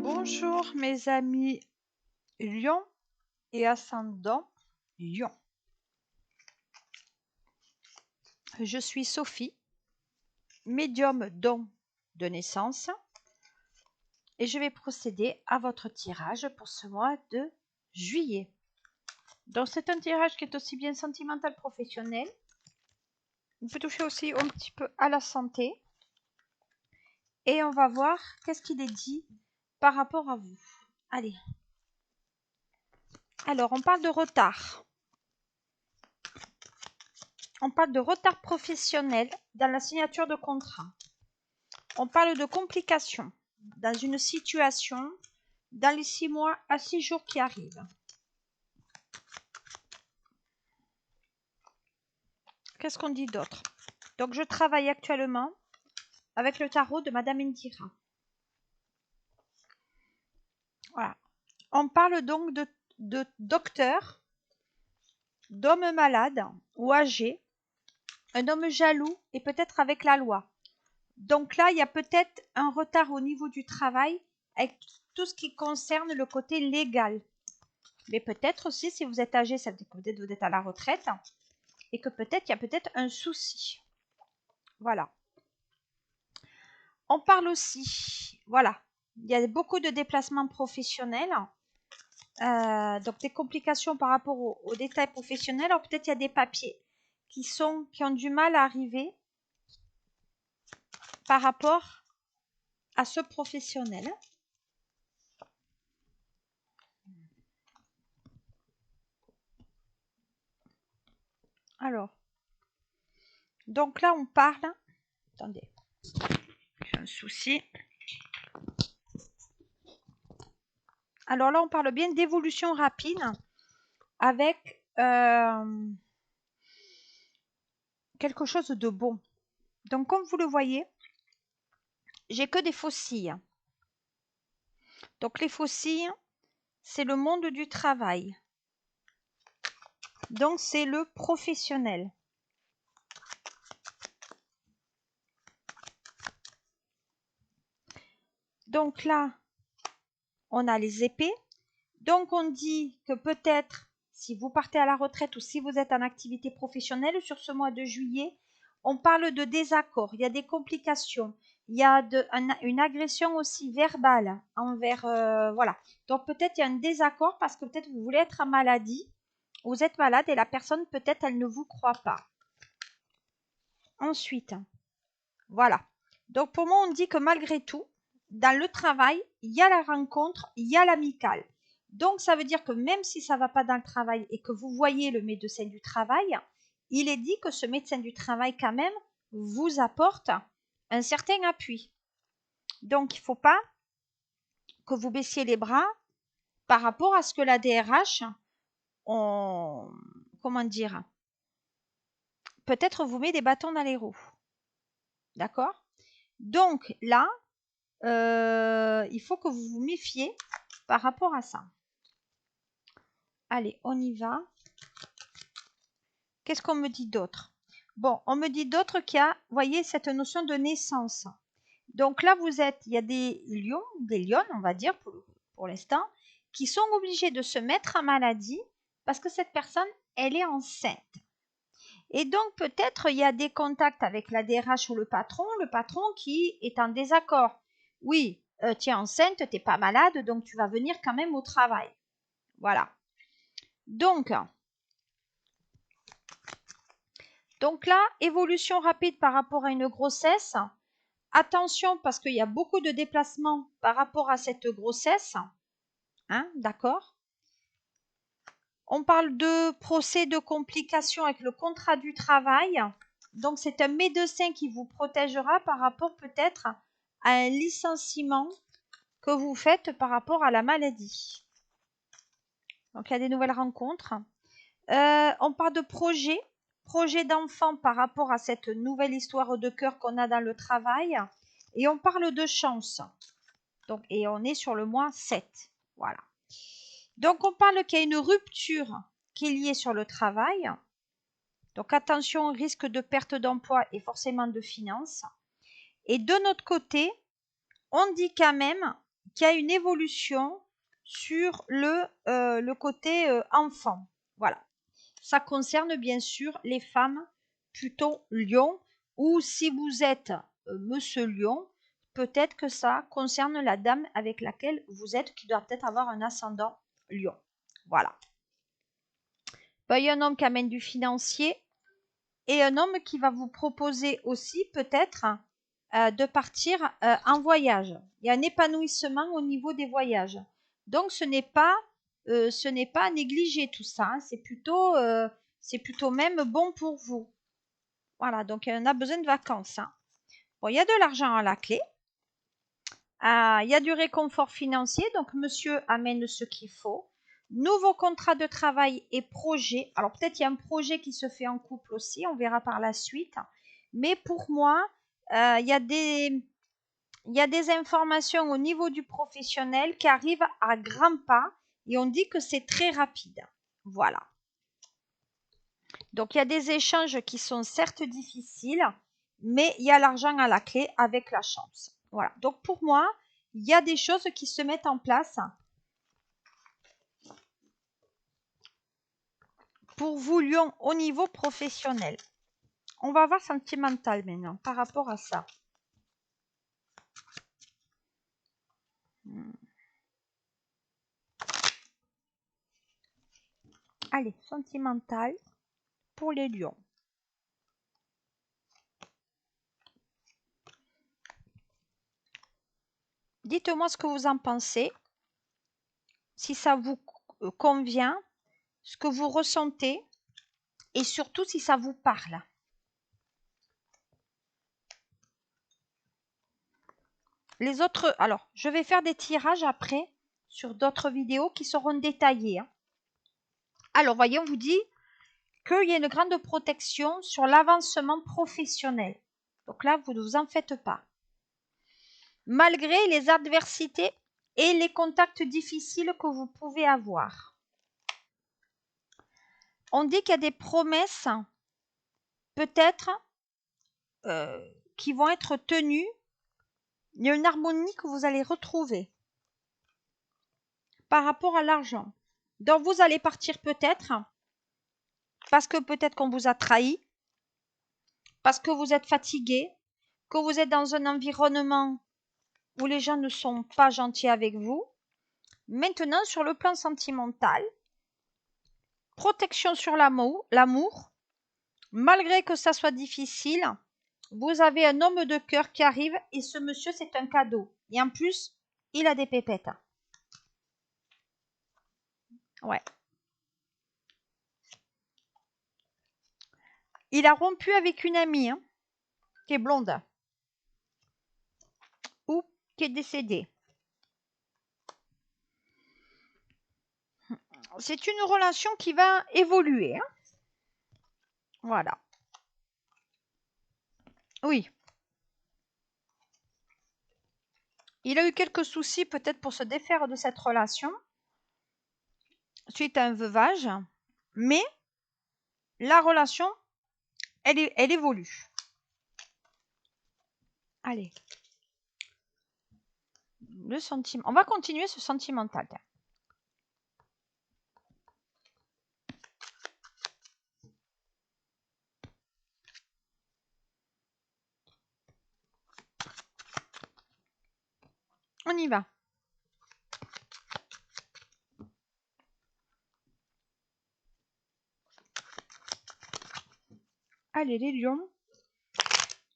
Bonjour mes amis Lion et ascendant Lion. Je suis Sophie, médium don de naissance, et je vais procéder à votre tirage pour ce mois de juillet. Donc c'est un tirage qui est aussi bien sentimental professionnel. Il peut toucher aussi un petit peu à la santé. Et on va voir qu'est-ce qu'il est dit par rapport à vous. Allez. Alors, on parle de retard. On parle de retard professionnel dans la signature de contrat. On parle de complications dans une situation dans les 6 mois à 6 jours qui arrivent. Qu'est-ce qu'on dit d'autre? Donc, je travaille actuellement avec le tarot de Madame Indira. Voilà. On parle donc de docteur, d'homme malade ou âgé, un homme jaloux et peut-être avec la loi. Donc là, il y a peut-être un retard au niveau du travail avec tout ce qui concerne le côté légal. Mais peut-être aussi, si vous êtes âgé, ça veut dire que peut-être vous êtes à la retraite et que peut-être il y a peut-être un souci. Voilà. On parle aussi, voilà, il y a beaucoup de déplacements professionnels, donc des complications par rapport aux détails professionnels. Alors peut-être il y a des papiers qui ont du mal à arriver par rapport à ce professionnel. Alors, donc là on parle, attendez, j'ai un souci. Alors là on parle bien d'évolution rapide avec quelque chose de bon. Donc comme vous le voyez, j'ai que des faucilles. Donc les faucilles, c'est le monde du travail. Donc c'est le professionnel. Donc là, on a les épées. Donc on dit que peut-être, si vous partez à la retraite ou si vous êtes en activité professionnelle sur ce mois de juillet, on parle de désaccord, il y a des complications, il y a une agression aussi verbale envers, voilà. Donc peut-être il y a un désaccord parce que peut-être vous voulez être en maladie, vous êtes malade et la personne peut-être elle ne vous croit pas. Ensuite, voilà. Donc pour moi on dit que malgré tout, dans le travail, il y a la rencontre, il y a l'amicale. Donc ça veut dire que même si ça ne va pas dans le travail et que vous voyez le médecin du travail, il est dit que ce médecin du travail quand même vous apporte un certain appui. Donc il ne faut pas que vous baissiez les bras par rapport à ce que la DRH, comment dire, peut-être vous met des bâtons dans les roues. D'accord? Donc là, il faut que vous vous méfiez par rapport à ça. Allez, on y va. Qu'est-ce qu'on me dit d'autre? Bon, on me dit d'autre qu'il y a, vous voyez, cette notion de naissance. Donc là, il y a des lionnes, on va dire, pour l'instant, qui sont obligés de se mettre en maladie parce que cette personne, elle est enceinte. Et donc, peut-être, il y a des contacts avec la DRH ou le patron qui est en désaccord. Oui, tu es enceinte, tu n'es pas malade, donc tu vas venir quand même au travail. Voilà. Donc là, évolution rapide par rapport à une grossesse. Attention parce qu'il y a beaucoup de déplacements par rapport à cette grossesse. Hein, d'accord? On parle de procès de complications avec le contrat du travail. Donc, c'est un médecin qui vous protégera par rapport peut-être à un licenciement que vous faites par rapport à la maladie. Donc, il y a des nouvelles rencontres. On parle de projet d'enfant par rapport à cette nouvelle histoire de cœur qu'on a dans le travail. Et on parle de chance. Donc, et on est sur le mois 7. Voilà. Donc, on parle qu'il y a une rupture qui est liée sur le travail. Donc, attention au risque de perte d'emploi et forcément de finances. Et de notre côté, on dit quand même qu'il y a une évolution sur le côté enfant. Voilà. Ça concerne bien sûr les femmes plutôt lion, ou si vous êtes monsieur lion, peut-être que ça concerne la dame avec laquelle vous êtes, qui doit peut-être avoir un ascendant lion. Voilà. Il y a un homme qui amène du financier et un homme qui va vous proposer aussi peut-être de partir en voyage. Il y a un épanouissement au niveau des voyages. Donc ce n'est pas à négliger tout ça. Hein. C'est plutôt même bon pour vous. Voilà, donc on a besoin de vacances. Hein. Bon, il y a de l'argent à la clé. Il y a du réconfort financier, donc monsieur amène ce qu'il faut. Nouveau contrat de travail et projet. Alors peut-être il y a un projet qui se fait en couple aussi, on verra par la suite. Mais pour moi, il y a des informations au niveau du professionnel qui arrivent à grands pas et on dit que c'est très rapide. Voilà. Donc il y a des échanges qui sont certes difficiles, mais il y a l'argent à la clé avec la chance. Voilà. Donc pour moi, il y a des choses qui se mettent en place pour vous, Lion, au niveau professionnel. On va voir sentimental maintenant par rapport à ça. Allez, sentimental pour les lions. Dites-moi ce que vous en pensez, si ça vous convient, ce que vous ressentez et surtout si ça vous parle. Les autres, alors, je vais faire des tirages après sur d'autres vidéos qui seront détaillées. Hein. Alors, voyez, on vous dit qu'il y a une grande protection sur l'avancement professionnel. Donc là, vous ne vous en faites pas. Malgré les adversités et les contacts difficiles que vous pouvez avoir. On dit qu'il y a des promesses, peut-être, qui vont être tenues. Il y a une harmonie que vous allez retrouver par rapport à l'argent. Donc vous allez partir peut-être parce que peut-être qu'on vous a trahi, parce que vous êtes fatigué, que vous êtes dans un environnement où les gens ne sont pas gentils avec vous. Maintenant, sur le plan sentimental, protection sur l'amour, malgré que ça soit difficile, vous avez un homme de cœur qui arrive et ce monsieur, c'est un cadeau. Et en plus, il a des pépettes. Ouais. Il a rompu avec une amie hein, qui est blonde ou qui est décédée. C'est une relation qui va évoluer. Hein. Voilà. Oui. Il a eu quelques soucis peut-être pour se défaire de cette relation suite à un veuvage, mais la relation, elle évolue. Allez. Le sentiment. On va continuer ce sentimental. On y va. Allez, les lions.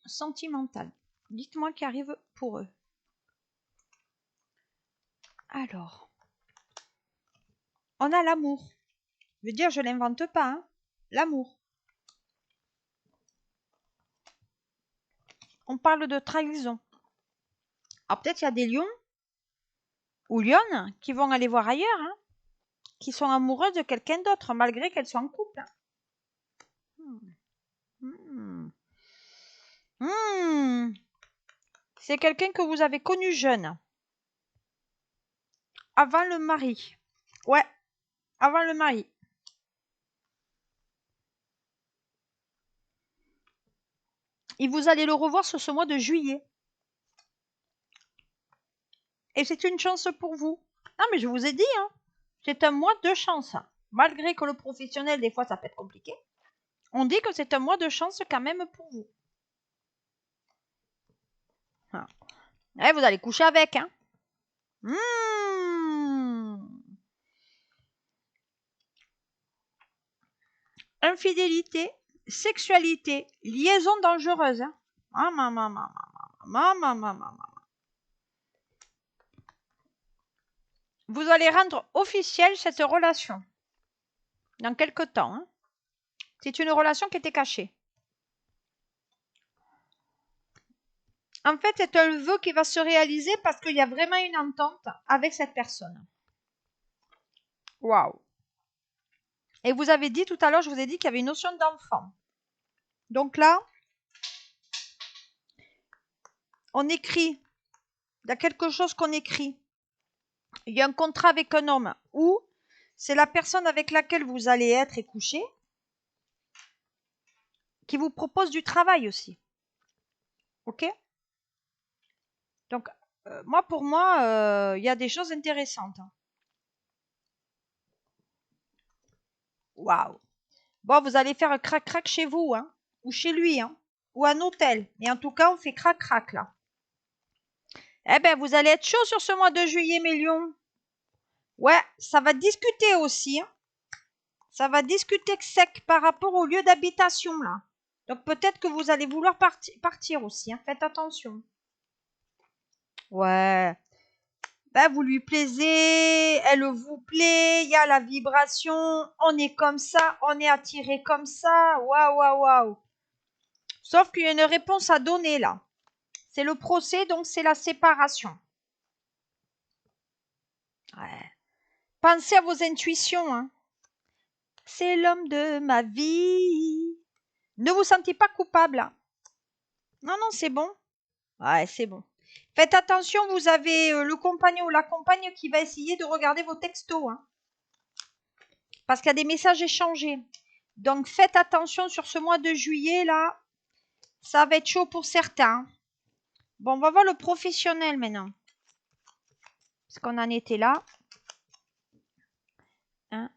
Sentimental. Dites-moi qui arrive pour eux. Alors. On a l'amour. Je veux dire, je l'invente pas. Hein. L'amour. On parle de trahison. Alors peut-être il y a des lions ou lionnes qui vont aller voir ailleurs, hein, qui sont amoureuses de quelqu'un d'autre, malgré qu'elles soient en couple. Hein. C'est quelqu'un que vous avez connu jeune. Avant le mari. Ouais, avant le mari. Et vous allez le revoir sur ce mois de juillet. Et c'est une chance pour vous. Non, mais je vous ai dit, hein, c'est un mois de chance. Malgré que le professionnel, des fois, ça peut être compliqué. On dit que c'est un mois de chance quand même pour vous. Ah. Et vous allez coucher avec, hein. Infidélité, sexualité, liaison dangereuse. Hein. Vous allez rendre officielle cette relation dans quelque temps. Hein. C'est une relation qui était cachée. En fait, c'est un vœu qui va se réaliser parce qu'il y a vraiment une entente avec cette personne. Waouh. Et vous avez dit tout à l'heure, je vous ai dit qu'il y avait une notion d'enfant. Donc là, on écrit. Il y a quelque chose qu'on écrit. Il y a un contrat avec un homme où c'est la personne avec laquelle vous allez être et coucher qui vous propose du travail aussi. Ok? Donc, pour moi, il y a des choses intéressantes. Waouh! Bon, vous allez faire un crac-crac chez vous, hein, ou chez lui, hein, ou un hôtel. Mais en tout cas, on fait crac-crac là. Eh ben, vous allez être chaud sur ce mois de juillet, mes lions. Ouais, ça va discuter aussi. Hein. Ça va discuter sec par rapport au lieu d'habitation là. Donc peut-être que vous allez vouloir partir aussi. Hein. Faites attention. Ouais. Ben, vous lui plaisez, elle vous plaît, il y a la vibration, on est comme ça, on est attiré comme ça. Waouh, waouh, waouh. Sauf qu'il y a une réponse à donner là. C'est le procès, donc c'est la séparation. Ouais. Pensez à vos intuitions. Hein. C'est l'homme de ma vie. Ne vous sentez pas coupable. Hein. Non, non, c'est bon. Ouais, c'est bon. Faites attention, vous avez le compagnon ou la compagne qui va essayer de regarder vos textos. Hein. Parce qu'il y a des messages échangés. Donc faites attention sur ce mois de juillet là. Ça va être chaud pour certains. Bon, on va voir le professionnel maintenant. Parce qu'on en était là. Hein.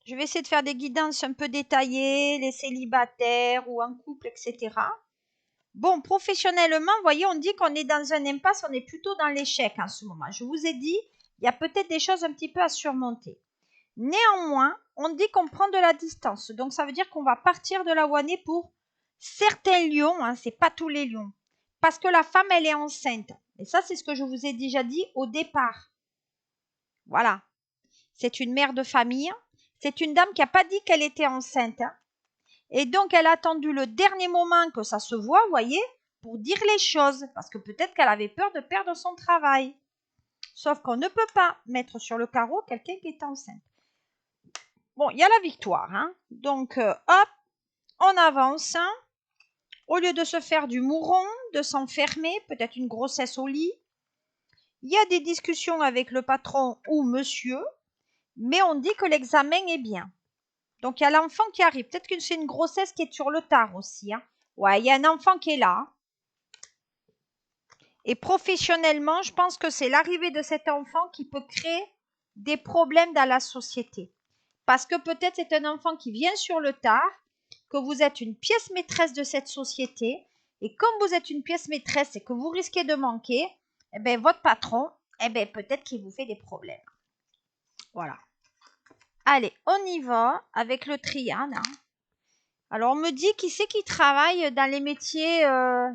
Je vais essayer de faire des guidances un peu détaillées, les célibataires ou en couple, etc. Bon, professionnellement, vous voyez, on dit qu'on est dans un impasse, on est plutôt dans l'échec en ce moment. Je vous ai dit, il y a peut-être des choses un petit peu à surmonter. Néanmoins, on dit qu'on prend de la distance. Donc, ça veut dire qu'on va partir de là où on est pour certains lions. Hein, c'est pas tous les lions. Parce que la femme, elle est enceinte. Et ça, c'est ce que je vous ai déjà dit au départ. Voilà. C'est une mère de famille. C'est une dame qui n'a pas dit qu'elle était enceinte. Hein. Et donc, elle a attendu le dernier moment que ça se voit, vous voyez, pour dire les choses. Parce que peut-être qu'elle avait peur de perdre son travail. Sauf qu'on ne peut pas mettre sur le carreau quelqu'un qui est enceinte. Bon, il y a la victoire. Hein. Donc, hop, on avance. Hein. Au lieu de se faire du mouron, de s'enfermer, peut-être une grossesse au lit. Il y a des discussions avec le patron ou monsieur. Mais on dit que l'examen est bien. Donc, il y a l'enfant qui arrive. Peut-être que c'est une grossesse qui est sur le tard aussi. Hein. Ouais, il y a un enfant qui est là. Et professionnellement, je pense que c'est l'arrivée de cet enfant qui peut créer des problèmes dans la société. Parce que peut-être c'est un enfant qui vient sur le tard, que vous êtes une pièce maîtresse de cette société. Et comme vous êtes une pièce maîtresse et que vous risquez de manquer, eh bien, votre patron, eh bien, peut-être qu'il vous fait des problèmes. Voilà. Allez, on y va avec le triade. Hein. Alors, on me dit qui c'est qui travaille dans les métiers, alors,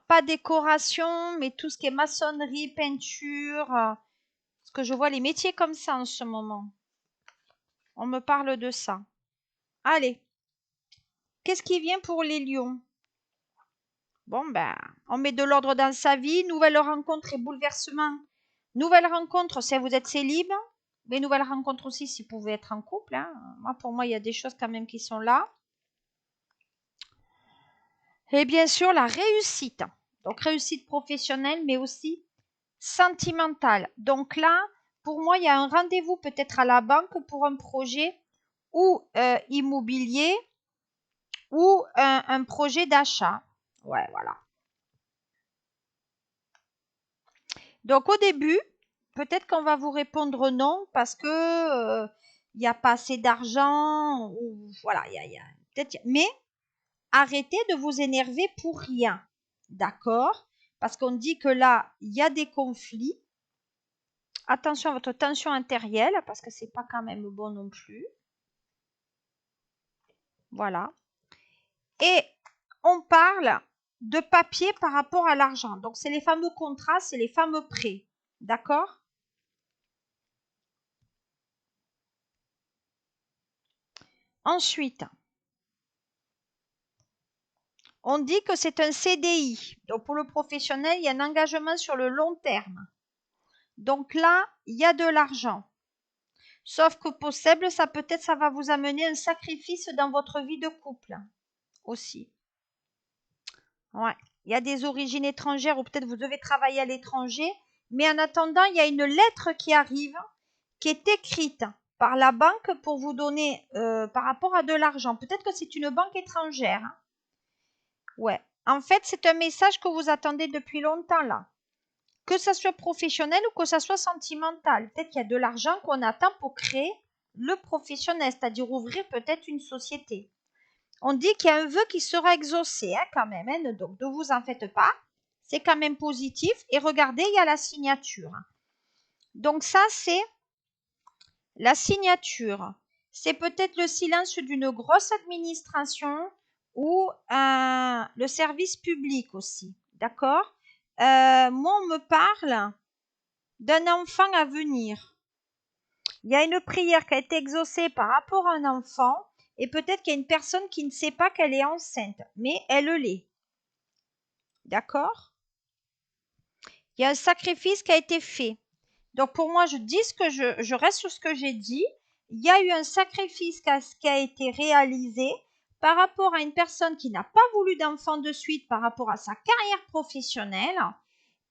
pas décoration, mais tout ce qui est maçonnerie, peinture. Parce que je vois les métiers comme ça en ce moment. On me parle de ça. Allez. Qu'est-ce qui vient pour les lions? Bon, ben, on met de l'ordre dans sa vie. Nouvelle rencontre et bouleversement. Nouvelle rencontre si vous êtes célib. Mais nouvelle rencontre aussi si vous pouvez être en couple. Hein. Pour moi, il y a des choses quand même qui sont là. Et bien sûr, la réussite. Donc, réussite professionnelle, mais aussi sentimentale. Donc là, pour moi, il y a un rendez-vous peut-être à la banque pour un projet ou immobilier ou un projet d'achat. Ouais, voilà. Donc au début, peut-être qu'on va vous répondre non parce que il n'y a pas assez d'argent ou voilà, peut-être, mais arrêtez de vous énerver pour rien, d'accord? Parce qu'on dit que là, il y a des conflits. Attention à votre tension artérielle parce que c'est pas quand même bon non plus. Voilà. Et on parle de papier par rapport à l'argent. Donc c'est les fameux contrats, c'est les fameux prêts, d'accord? Ensuite, on dit que c'est un CDI. Donc pour le professionnel, il y a un engagement sur le long terme. Donc là, il y a de l'argent. Sauf que possible, ça va vous amener un sacrifice dans votre vie de couple aussi. Ouais. Il y a des origines étrangères ou peut-être vous devez travailler à l'étranger. Mais en attendant, il y a une lettre qui arrive, qui est écrite par la banque pour vous donner par rapport à de l'argent. Peut-être que c'est une banque étrangère. Hein. Ouais. En fait, c'est un message que vous attendez depuis longtemps là. Que ça soit professionnel ou que ça soit sentimental. Peut-être qu'il y a de l'argent qu'on attend pour créer le professionnel, c'est-à-dire ouvrir peut-être une société. On dit qu'il y a un vœu qui sera exaucé hein, quand même, hein, donc ne vous en faites pas. C'est quand même positif. Et regardez, il y a la signature. Donc ça, c'est la signature. C'est peut-être le silence d'une grosse administration ou le service public aussi. D'accord? Moi, on me parle d'un enfant à venir. Il y a une prière qui a été exaucée par rapport à un enfant et peut-être qu'il y a une personne qui ne sait pas qu'elle est enceinte, mais elle l'est. D'accord? Il y a un sacrifice qui a été fait. Donc pour moi, je reste sur ce que j'ai dit. Il y a eu un sacrifice qui a été réalisé par rapport à une personne qui n'a pas voulu d'enfant de suite par rapport à sa carrière professionnelle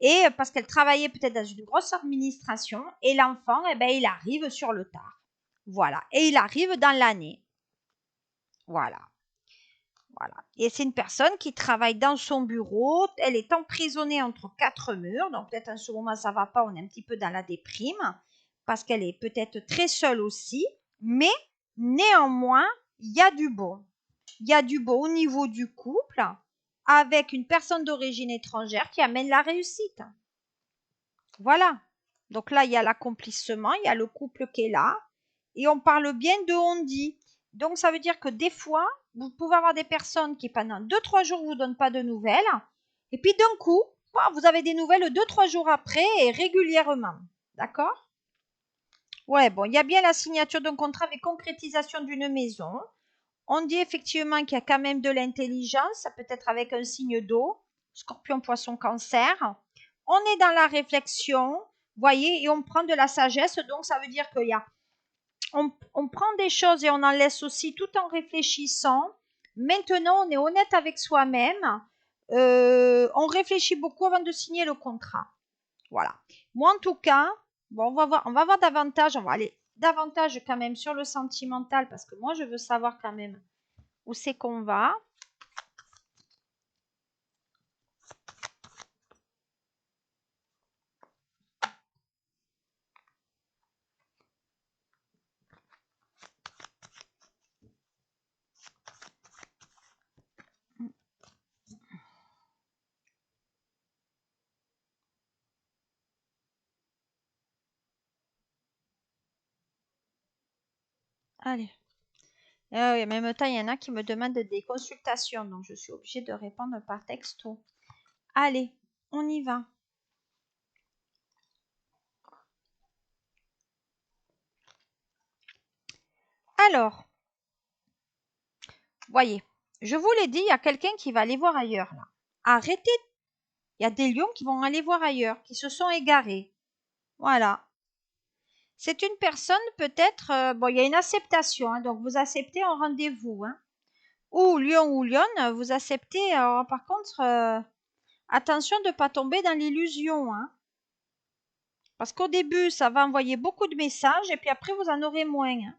et parce qu'elle travaillait peut-être dans une grosse administration et l'enfant, eh ben, il arrive sur le tard. Voilà. Et il arrive dans l'année. Voilà. Voilà. Et c'est une personne qui travaille dans son bureau. Elle est emprisonnée entre quatre murs. Donc peut-être en ce moment ça va pas. On est un petit peu dans la déprime parce qu'elle est peut-être très seule aussi. Mais néanmoins, il y a du bon. Il y a du bon au niveau du couple avec une personne d'origine étrangère qui amène la réussite. Voilà. Donc là, il y a l'accomplissement, il y a le couple qui est là, et on parle bien de on dit. Donc ça veut dire que des fois, vous pouvez avoir des personnes qui pendant 2-3 jours ne vous donnent pas de nouvelles, et puis d'un coup, vous avez des nouvelles 2-3 jours après et régulièrement. D'accord? Ouais, bon, il y a bien la signature d'un contrat avec concrétisation d'une maison. On dit effectivement qu'il y a quand même de l'intelligence, ça peut être avec un signe d'eau, scorpion, poisson, cancer. On est dans la réflexion, voyez, et on prend de la sagesse, donc ça veut dire qu'il y a, on prend des choses et on en laisse aussi tout en réfléchissant. Maintenant, on est honnête avec soi-même, on réfléchit beaucoup avant de signer le contrat. Voilà. Moi, en tout cas, bon, on va voir davantage, on va aller davantage quand même sur le sentimental parce que moi, je veux savoir quand même où c'est qu'on va. Allez. Oui, en même temps, il y en a qui me demandent des consultations, donc je suis obligée de répondre par texto. Allez, on y va. Alors, voyez, je vous l'ai dit, il y a quelqu'un qui va aller voir ailleurs là. Arrêtez. Il y a des lions qui vont aller voir ailleurs, qui se sont égarés. Voilà. C'est une personne peut-être, bon, il y a une acceptation, hein, donc vous acceptez un rendez-vous. Hein. Ou lion ou lionne, vous acceptez. Alors, par contre, attention de ne pas tomber dans l'illusion. Hein. Parce qu'au début, ça va envoyer beaucoup de messages et puis après, vous en aurez moins. Hein.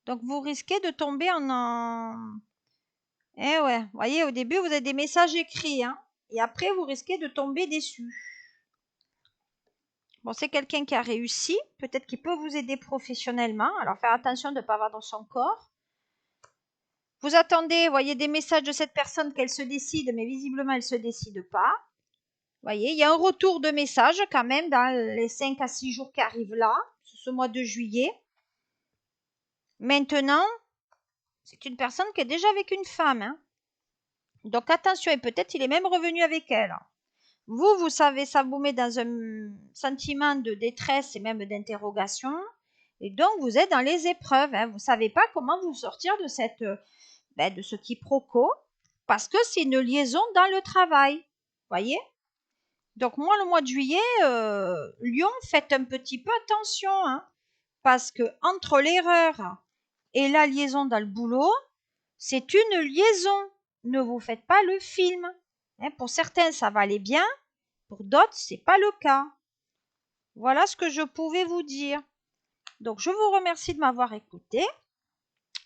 Donc, vous risquez de tomber en... Eh ouais, vous voyez, au début, vous avez des messages écrits. Hein, et après, vous risquez de tomber déçu. Bon, c'est quelqu'un qui a réussi, peut-être qu'il peut vous aider professionnellement. Alors, faire attention de ne pas avoir dans son corps. Vous attendez, voyez des messages de cette personne qu'elle se décide, mais visiblement, elle ne se décide pas. Voyez, il y a un retour de message quand même dans les 5 à 6 jours qui arrivent là, ce mois de juillet. Maintenant, c'est une personne qui est déjà avec une femme. Hein. Donc, attention, et peut-être il est même revenu avec elle. Vous savez, ça vous met dans un sentiment de détresse et même d'interrogation. Et donc, vous êtes dans les épreuves. Hein. Vous ne savez pas comment vous sortir de de ce quiproquo, parce que c'est une liaison dans le travail. Voyez? Donc, moi, le mois de juillet, Lion, faites un petit peu attention, hein, parce que entre l'erreur et la liaison dans le boulot, c'est une liaison. Ne vous faites pas le film. Hein, pour certains, ça va aller bien. Pour d'autres, c'est pas le cas. Voilà ce que je pouvais vous dire. Donc, je vous remercie de m'avoir écouté.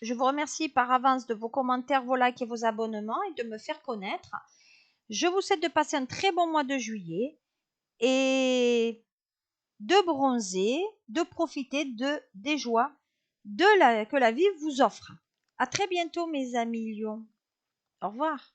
Je vous remercie par avance de vos commentaires, vos likes et vos abonnements et de me faire connaître. Je vous souhaite de passer un très bon mois de juillet et de bronzer, de profiter des joies que la vie vous offre. À très bientôt, mes amis lions. Au revoir.